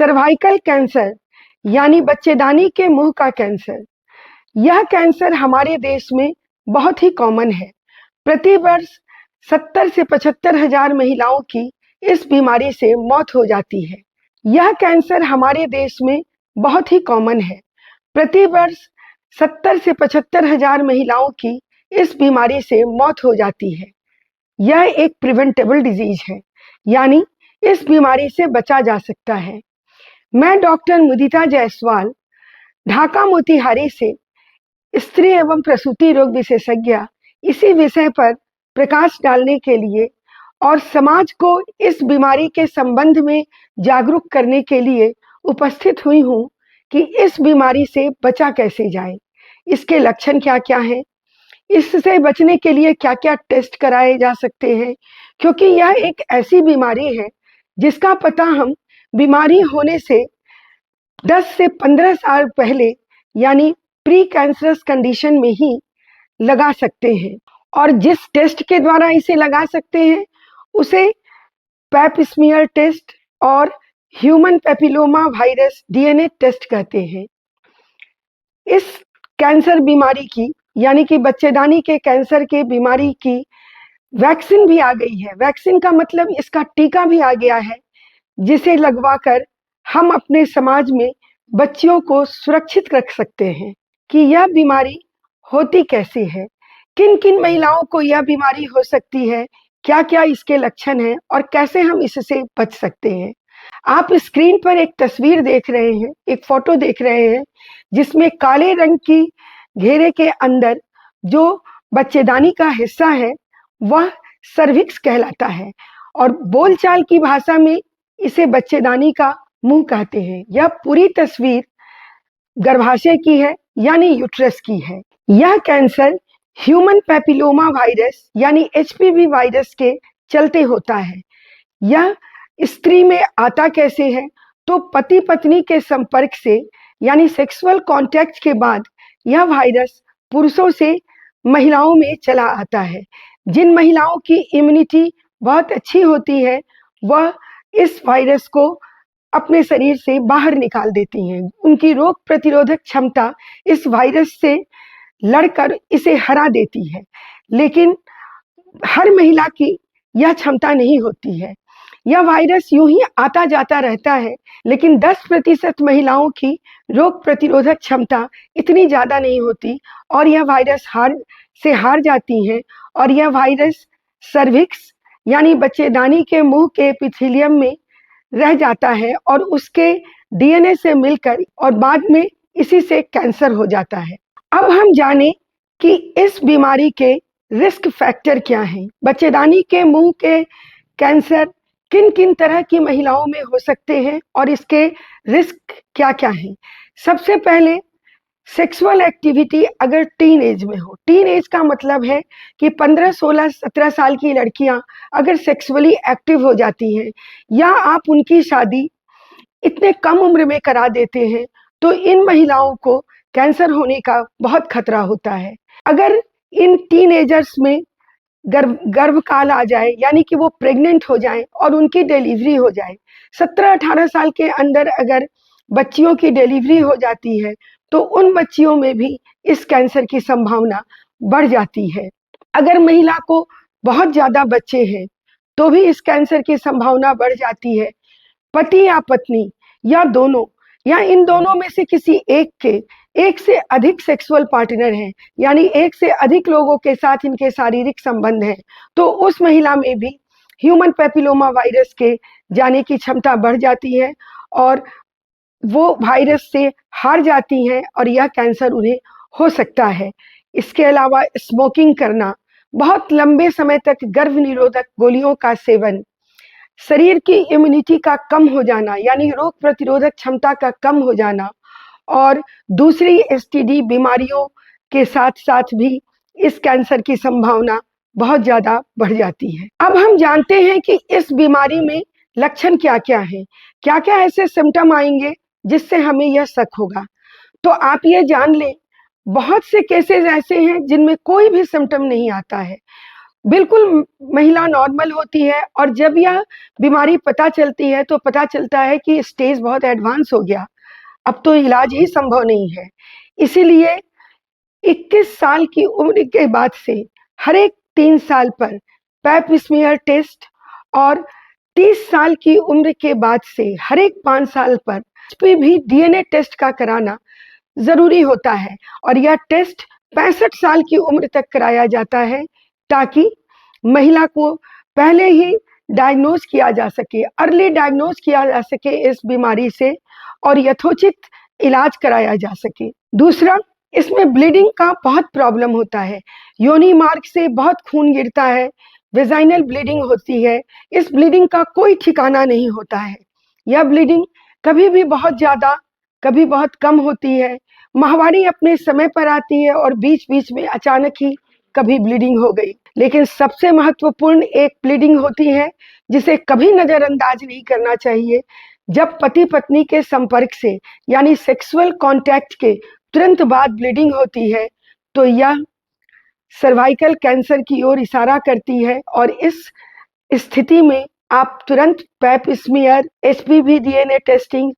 Cervical cancer यानी बच्चेदानी के मुंह का कैंसर। यह कैंसर हमारे देश में बहुत ही कॉमन है। प्रति वर्ष 70 से 75 हजार महिलाओं की इस बीमारी से मौत हो जाती है। यह कैंसर हमारे देश में बहुत ही कॉमन है। प्रति वर्ष 70 से 75 हजार महिलाओं की इस बीमारी से मौत हो जाती है। यह एक प्रिवेंटेबल डिजीज है, यानी इस बीमारी से बचा जा सकता है। मैं डॉक्टर मुदिता जायसवाल ढाका मोतिहारी से स्त्री एवं प्रसूति रोग विशेषज्ञ इसी विषय पर प्रकाश डालने के लिए और समाज को इस बीमारी के संबंध में जागरूक करने के लिए उपस्थित हुई हूँ कि इस बीमारी से बचा कैसे जाए, इसके लक्षण क्या क्या हैं, इससे बचने के लिए क्या क्या टेस्ट कराए जा सकते हैं, क्योंकि यह एक ऐसी बीमारी है जिसका पता हम बीमारी होने से 10 से 15 साल पहले यानी प्री कैंसरस कंडीशन में ही लगा सकते हैं। और जिस टेस्ट के द्वारा इसे लगा सकते हैं उसे पैप स्मीयर टेस्ट और human papilloma virus DNA test कहते हैं। इस कैंसर बीमारी की यानी कि बच्चेदानी के कैंसर के बीमारी की वैक्सीन भी आ गई है। वैक्सीन का मतलब इसका टीका भी आ गया है, जिसे लगवाकर हम अपने समाज में बच्चियों को सुरक्षित रख सकते हैं। कि यह बीमारी होती कैसे है, किन किन महिलाओं को यह बीमारी हो सकती है, क्या क्या इसके लक्षण हैं और कैसे हम इससे बच सकते हैं। आप स्क्रीन पर एक तस्वीर देख रहे हैं, एक फोटो देख रहे हैं, जिसमें काले रंग की घेरे के अंदर जो बच्चेदानी का हिस्सा है वह सर्विक्स कहलाता है और बोलचाल की भाषा में इसे बच्चेदानी का मुंह कहते हैं। यह पूरी तस्वीर गर्भाशय की है यानी यूट्रस की है। यह कैंसर ह्यूमन पेपिलोमा वायरस यानी एचपीवी वायरस के चलते होता है। यह स्त्री में आता कैसे है, तो पति पत्नी के संपर्क से यानी सेक्सुअल कांटेक्ट के बाद यह वायरस पुरुषों से महिलाओं में चला आता है। जिन महिलाओं की इम्यूनिटी बहुत अच्छी होती है वह इस वायरस को अपने शरीर से बाहर निकाल देती हैं। उनकी रोग प्रतिरोधक क्षमता इस वायरस से लड़कर इसे हरा देती है, लेकिन हर महिला की यह क्षमता नहीं होती है। यह वायरस यूं ही आता जाता रहता है, लेकिन 10% महिलाओं की रोग प्रतिरोधक क्षमता इतनी ज्यादा नहीं होती और यह वायरस हार जाती हैं और यह वायरस सर्विक्स यानी बच्चेदानी के मुंह के एपिथेलियम में रह जाता है और उसके डीएनए से मिलकर और बाद में इसी से कैंसर हो जाता है। अब हम जाने कि इस बीमारी के रिस्क फैक्टर क्या हैं। बच्चेदानी के मुंह के कैंसर किन किन तरह की महिलाओं में हो सकते हैं और इसके रिस्क क्या क्या हैं। सबसे पहले सेक्सुअल एक्टिविटी अगर टीन एज में हो। टीन एज का मतलब है कि 15, 16, 17 साल की लड़कियां अगर सेक्सुअली एक्टिव हो जाती हैं या आप उनकी शादी इतने कम उम्र में करा देते हैं तो इन महिलाओं को कैंसर होने का बहुत खतरा होता है। अगर इन टीनेजर्स में गर्भकाल आ जाए यानी कि वो प्रेग्नेंट हो जाए और उनकी डिलीवरी हो जाए, 17-18 साल के अंदर अगर बच्चियों की डिलीवरी हो जाती है तो उन बच्चियों में भी इस कैंसर की संभावना बढ़ जाती है। अगर महिला को बहुत ज्यादा बच्चे हैं तो भी इस कैंसर की संभावना बढ़ जाती है। पति या पत्नी या दोनों या इन दोनों में से किसी एक से अधिक सेक्सुअल पार्टनर हैं यानी एक से अधिक लोगों के साथ इनके शारीरिक संबंध हैं, तो उस महिला में भी ह्यूमन पेपिलोमा वायरस के जाने की क्षमता बढ़ जाती है और वो वायरस से हार जाती हैं और यह कैंसर उन्हें हो सकता है। इसके अलावा स्मोकिंग करना, बहुत लंबे समय तक गर्भ निरोधक गोलियों का सेवन, शरीर की इम्यूनिटी का कम हो जाना यानी रोग प्रतिरोधक क्षमता का कम हो जाना और दूसरी एसटीडी बीमारियों के साथ साथ भी इस कैंसर की संभावना बहुत ज्यादा बढ़ जाती है। अब हम जानते हैं कि इस बीमारी में लक्षण क्या क्या हैं, क्या क्या ऐसे सिम्टम आएंगे जिससे हमें यह शक होगा। तो आप ये जान लें, बहुत से केसेस ऐसे हैं जिनमें कोई भी सिम्टम नहीं आता है, बिल्कुल महिला नॉर्मल होती है और जब यह बीमारी पता चलती है तो पता चलता है कि स्टेज बहुत एडवांस हो गया, अब तो इलाज ही संभव नहीं है। इसीलिए 21 साल की उम्र के बाद से हर एक 3 साल पर पैप स्मीयर टेस्ट और 30 साल की उम्र के बाद से हर एक 5 साल पर भी डीएनए टेस्ट का कराना जरूरी होता है। और यह टेस्ट 65 साल की उम्र तक कराया जाता है ताकि महिला को पहले ही डायग्नोज किया जा सके, अर्ली डायग्नोज किया जा सके इस बीमारी से और यथोचित इलाज कराया जा सके। दूसरा, इसमें ब्लीडिंग का बहुत प्रॉब्लम होता है, योनि मार्ग से बहुत खून गिरता है, वेजाइनल ब्लीडिंग होती है। इस ब्लीडिंग का कोई ठिकाना नहीं होता है, यह ब्लीडिंग कभी भी बहुत ज्यादा कभी बहुत कम होती है। माहवारी अपने समय पर आती है और बीच बीच में अचानक ही कभी ब्लीडिंग हो गई। लेकिन सबसे महत्वपूर्ण एक ब्लीडिंग होती है जिसे कभी नजरअंदाज नहीं करना चाहिए। जब पति पत्नी के संपर्क से यानी सेक्सुअल कांटेक्ट के तुरंत बाद ब्लीडिंग होती है तो यह सर्वाइकल कैंसर की ओर इशारा करती है और इस स्थिति में आप तुरंत pap smear, HPV DNA testing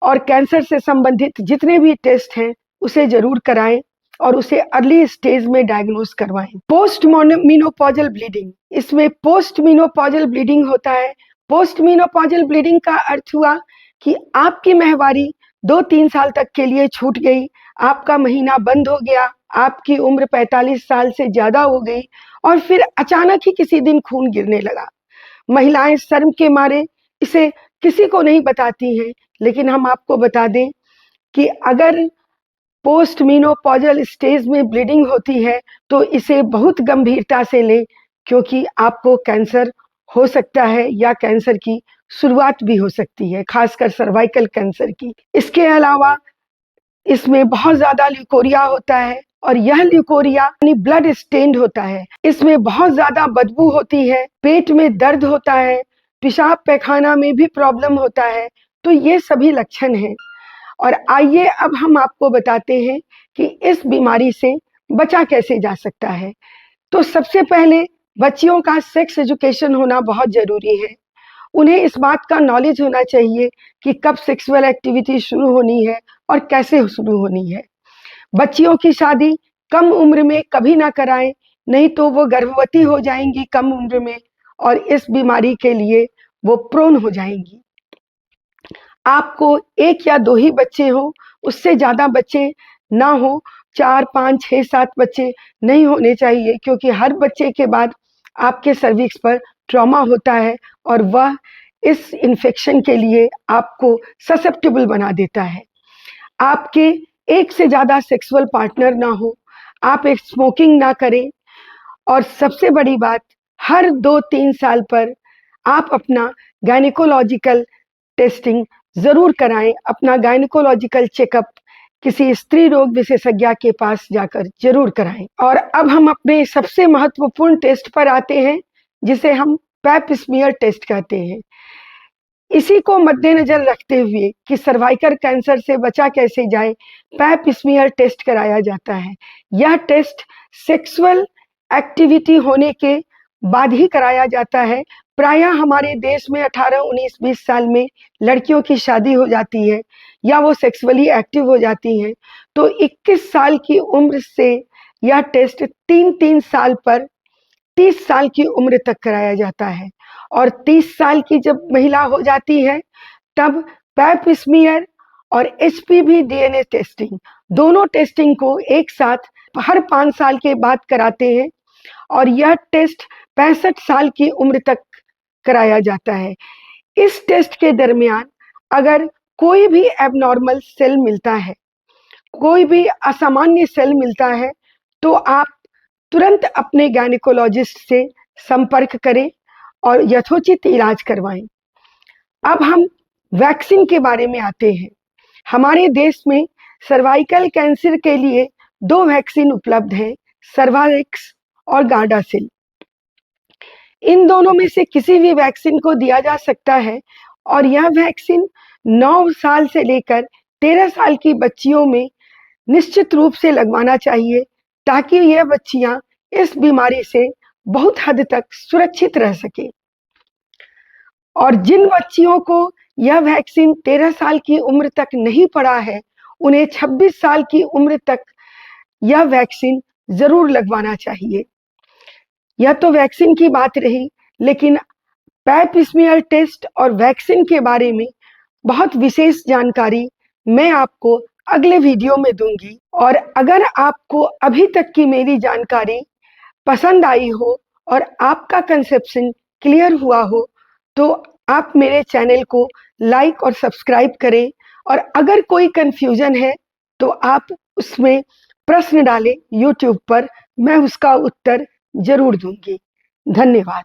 और कैंसर से संबंधित जितने भी टेस्ट हैं उसे जरूर कराएं और उसे अर्ली स्टेज में डायग्नोज करवाएं। पोस्ट मीनोपॉजल ब्लीडिंग, इसमें पोस्ट मीनोपॉजल ब्लीडिंग होता है। पोस्ट मीनोपॉजल ब्लीडिंग का अर्थ हुआ कि आपकी माहवारी 2-3 साल तक के लिए छूट गई, आपका महीना बंद हो गया, आपकी उम्र 45 साल से ज्यादा हो गई और फिर अचानक ही किसी दिन खून गिरने लगा। महिलाएं शर्म के मारे इसे किसी को नहीं बताती हैं, लेकिन हम आपको बता दें कि अगर पोस्ट मीनोपॉजल स्टेज में ब्लीडिंग होती है तो इसे बहुत गंभीरता से लें, क्योंकि आपको कैंसर हो सकता है या कैंसर की शुरुआत भी हो सकती है, खासकर सर्वाइकल कैंसर की। इसके अलावा इसमें बहुत ज्यादा ल्यूकोरिया होता है और यह ल्यूकोरिया यानी ब्लड स्टेन्ड होता है। इसमें बहुत ज्यादा बदबू होती है, पेट में दर्द होता है, पेशाब पैखाना में भी प्रॉब्लम होता है। तो ये सभी लक्षण हैं। और आइए अब हम आपको बताते हैं कि इस बीमारी से बचा कैसे जा सकता है। तो सबसे पहले बच्चियों का सेक्स एजुकेशन होना बहुत जरूरी है। उन्हें इस बात का नॉलेज होना चाहिए कि कब सेक्सुअल एक्टिविटी शुरू होनी है और कैसे शुरू होनी है। बच्चियों की शादी कम उम्र में कभी ना कराएं, नहीं तो वो गर्भवती हो जाएंगी कम उम्र में और इस बीमारी के लिए वो प्रोन हो जाएंगी। आपको 1 या 2 ही बच्चे हो, उससे ज्यादा बच्चे ना हो, 4, 5, 6, 7 बच्चे नहीं होने चाहिए, क्योंकि हर बच्चे के बाद आपके सर्विक्स पर ट्रॉमा होता है और वह इस इन्फेक्शन के लिए आपको ससेप्टेबल बना देता है। आपके 1 से ज्यादा सेक्सुअल पार्टनर ना हो, आप एक स्मोकिंग ना करें और सबसे बड़ी बात, हर 2-3 साल पर आप अपना गायनिकोलॉजिकल टेस्टिंग जरूर कराएं। अपना गायनिकोलॉजिकल चेकअप किसी स्त्री रोग विशेषज्ञ के पास जाकर जरूर कराएं। और अब हम अपने सबसे महत्वपूर्ण टेस्ट पर आते हैं जिसे हम पैप स्मीयर टेस्ट कहते हैं। इसी को मद्देनजर रखते हुए कि सर्वाइकल कैंसर से बचा कैसे जाए, पैप स्मीयर टेस्ट कराया जाता है। यह टेस्ट सेक्सुअल एक्टिविटी होने के बाद ही कराया जाता है। प्रायः हमारे देश में 18, 19, 20 साल में लड़कियों की शादी हो जाती है या वो सेक्सुअली एक्टिव हो जाती हैं, तो 21 साल की उम्र से यह टेस्ट 3-3 साल पर 30 साल की उम्र तक कराया जाता है। और 30 साल की जब महिला हो जाती है तब पैप स्मीयर और एचपीवी डीएनए टेस्टिंग, दोनों टेस्टिंग को एक साथ हर 5 साल के बाद कराते हैं और यह टेस्ट 65 साल की उम्र तक कराया जाता है। इस टेस्ट के दरमियान अगर कोई भी एबनॉर्मल सेल मिलता है, कोई भी असामान्य सेल मिलता है, तो आप तुरंत अपने गायनिकोलॉजिस्ट से संपर्क करें और यथोचित इलाज करवाएं। अब हम वैक्सीन के बारे में आते हैं। हमारे देश में सर्वाइकल कैंसर के लिए 2 वैक्सीन उपलब्ध हैं, सर्वारिक्स और गार्डासिल। इन दोनों में से किसी भी वैक्सीन को दिया जा सकता है और यह वैक्सीन 9 साल से लेकर 13 साल की बच्चियों में निश्चित रूप से लगवाना चाहिए ताकि यह बच्चियां इस बीमारी से बहुत हद तक सुरक्षित रह सके। और जिन बच्चियों को यह वैक्सीन 13 साल की उम्र तक नहीं पड़ा है, उन्हें 26 साल की उम्र तक यह वैक्सीन जरूर लगवाना चाहिए। यह तो वैक्सीन की बात रही, लेकिन पैप स्मीयर टेस्ट और वैक्सीन के बारे में बहुत विशेष जानकारी मैं आपको अगले वीडियो में दूंगी। और अगर आपको अभी तक की मेरी जानकारी पसंद आई हो और आपका कंसेप्शन क्लियर हुआ हो, तो आप मेरे चैनल को लाइक और सब्सक्राइब करें। और अगर कोई कंफ्यूजन है तो आप उसमें प्रश्न डालें यूट्यूब पर, मैं उसका उत्तर जरूर दूंगी। धन्यवाद।